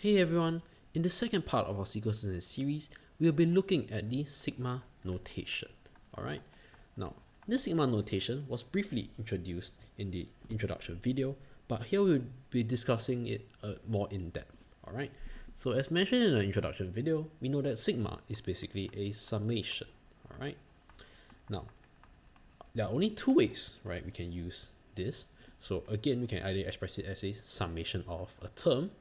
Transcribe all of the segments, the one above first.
Hey everyone, in the second part of our sequence synthesis series, we'll be looking at the sigma notation. Alright, now this sigma notation was briefly introduced in the introduction video, but here we'll be discussing it more in depth. Alright, so as mentioned in the introduction video, we know that sigma is basically a summation. Alright, now there are only two ways, right, we can use this. So again, we can either express it as a summation of a term,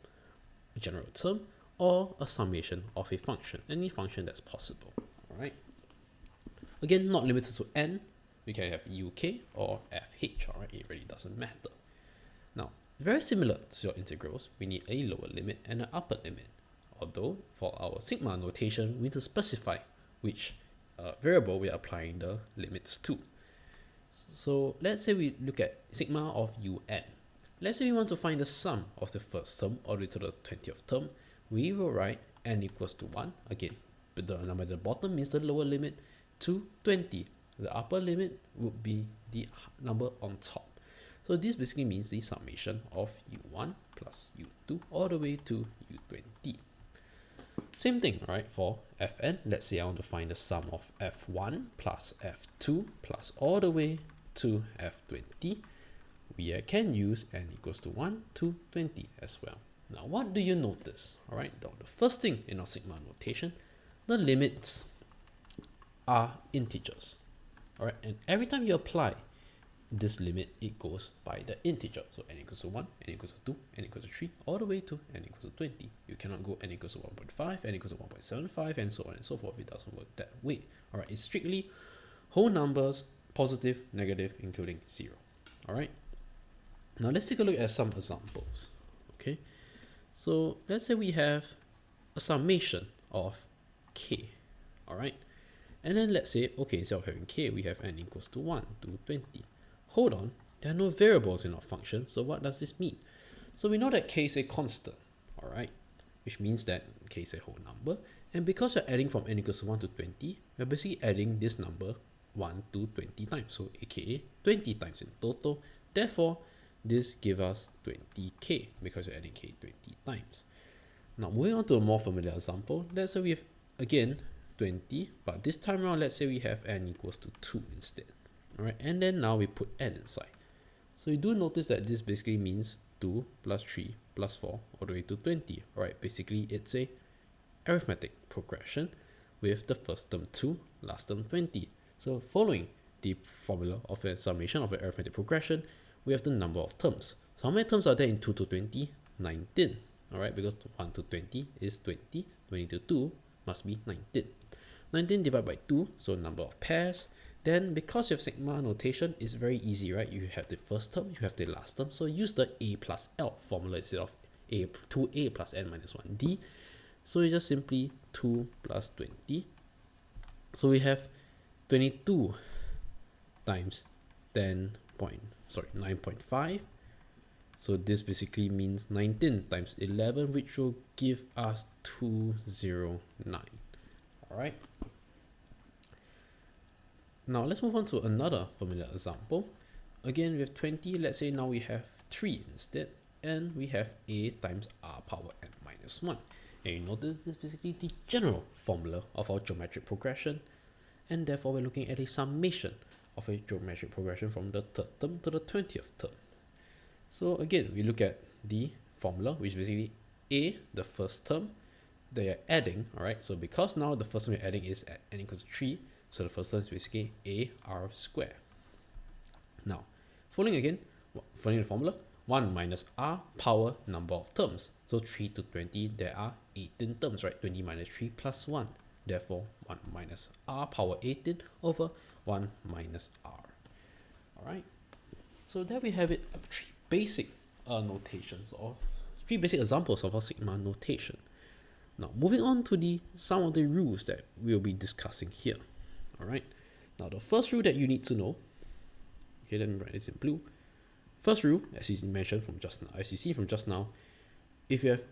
a general term, or a summation of a function, any function that's possible. All right. Again, not limited to n. We can have uk or fh. All right, it really doesn't matter. Now, very similar to your integrals, we need a lower limit and an upper limit. Although for our sigma notation, we need to specify which variable we are applying the limits to. So let's say we look at sigma of un. Let's say we want to find the sum of the first term all the way to the 20th term. We will write n equals to 1. Again, the number at the bottom means the lower limit to 20. The upper limit would be the number on top. So this basically means the summation of u1 plus u2 all the way to u20. Same thing, right, for fn. Let's say I want to find the sum of f1 plus f2 plus all the way to f20. We can use n equals to 1 to 20 as well. Now, what do you notice? All right, the first thing in our sigma notation, the limits are integers. All right, and every time you apply this limit, it goes by the integer. So n equals to 1, n equals to 2, n equals to 3, all the way to n equals to 20. You cannot go n equals to 1.5, n equals to 1.75, and so on and so forth. It doesn't work that way. All right, it's strictly whole numbers, positive, negative, including 0. All right. Now let's take a look at some examples. Okay, so let's say we have a summation of k. All right, and then let's say, okay, instead of having k, we have n equals to 1 to 20. Hold on, there are no variables in our function, so what does this mean? So we know that k is a constant, all right, which means that k is a whole number, and because we're adding from n equals to 1 to 20, we're basically adding this number 1 to 20 times, so aka 20 times in total. Therefore, this gives us 20k because we're adding k 20 times. Now moving on to a more familiar example, let's say we have again 20, but this time around let's say we have n equals to 2 instead. Alright, and then now we put n inside. So you do notice that this basically means 2 plus 3 plus 4 all the way to 20. Alright, basically it's a arithmetic progression with the first term 2, last term 20. So following the formula of a summation of an arithmetic progression, we have the number of terms. So how many terms are there in 2 to 20? 19. Alright, because 1 to 20 is 20, 20 to 2 must be 19. 19 divided by 2, so number of pairs. Then because you have sigma notation, it's very easy, right? You have the first term, you have the last term. So use the a plus l formula instead of 2a plus n minus 1d. So it's just simply 2 plus 20. So we have 22 times 9.5. So this basically means 19 times 11, which will give us 209. All right. Now let's move on to another familiar example. Again, we have 20. Let's say now we have 3 instead, and we have a times r power n minus 1. And you notice this is basically the general formula of our geometric progression, and therefore we're looking at a summation of a geometric progression from the 3rd term to the 20th term. So again, we look at the formula, which is basically a, the first term, they are adding, all right? So because now the first term we're adding is at n equals to 3, so the first term is basically a r squared. Now, following the formula, 1 minus r power number of terms. So 3 to 20, there are 18 terms, right? 20 minus 3 plus 1. Therefore, 1 minus r power 18 over 1 minus r. Alright, so there we have it, 3 basic notations, or 3 basic examples of our sigma notation. Now, moving on to some of the rules that we'll be discussing here. Alright, now the first rule that you need to know, okay, let me write this in blue. First rule, as you mentioned from just now, as you see from just now, if you have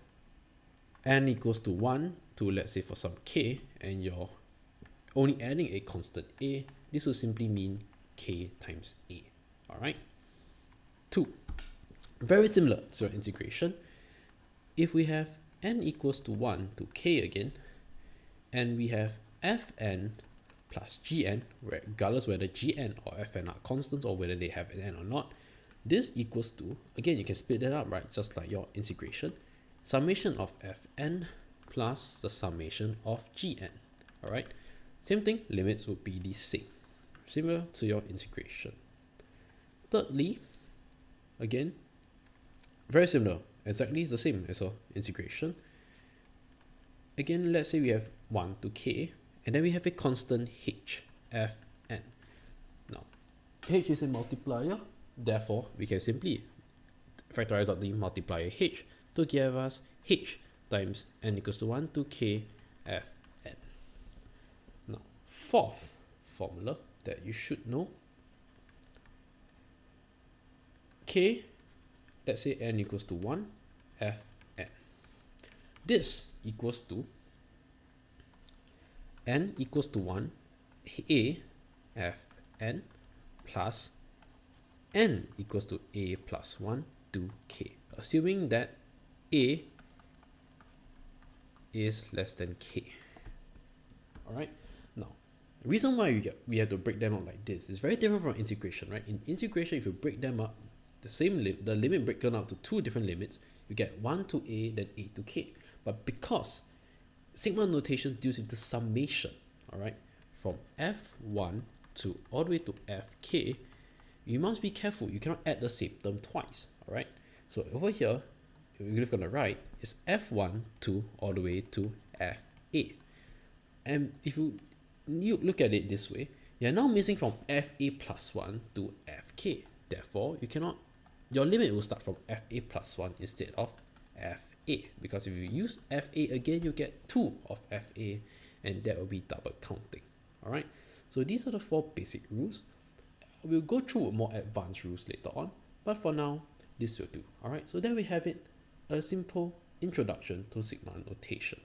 n equals to 1 to, let's say, for some k, and you're only adding a constant a, this will simply mean k times a. Alright. 2. Very similar to your integration. If we have n equals to 1 to k again, and we have fn plus gn, regardless whether gn or fn are constants or whether they have an n or not. This equals to, again, you can split that up, right, just like your integration, summation of fn plus the summation of gn. All right, same thing, limits will be the same, similar to your integration. Thirdly, again, very similar, exactly the same as our integration. Again, let's say we have 1 to k, and then we have a constant h, fn. Now, h is a multiplier, therefore we can simply factorize out the multiplier h to give us h times n equals to 1 to k fn. Now, fourth formula that you should know, k, let's say n equals to 1 fn. This equals to n equals to 1 a fn plus n equals to a plus 1 to k, assuming that a is less than k. Alright, now the reason why we have to break them up like this is very different from integration, right? In integration, if you break them up, the limit broken up to two different limits, you get 1 to a, then a to k. But because sigma notation deals with the summation, all right, from f1 to all the way to fk, you must be careful. You cannot add the same term twice, all right? So over here, if you look on the right, is f1 to all the way to fa. And if you look at it this way, you're now missing from fa plus 1 to fk. Therefore, you cannot, your limit will start from fa plus 1 instead of fa, because if you use fa again, you get 2 of fa, and that will be double counting. All right, so these are the 4 basic rules. We'll go through more advanced rules later on, but for now, this will do. All right, so there we have it, a simple introduction to sigma notation.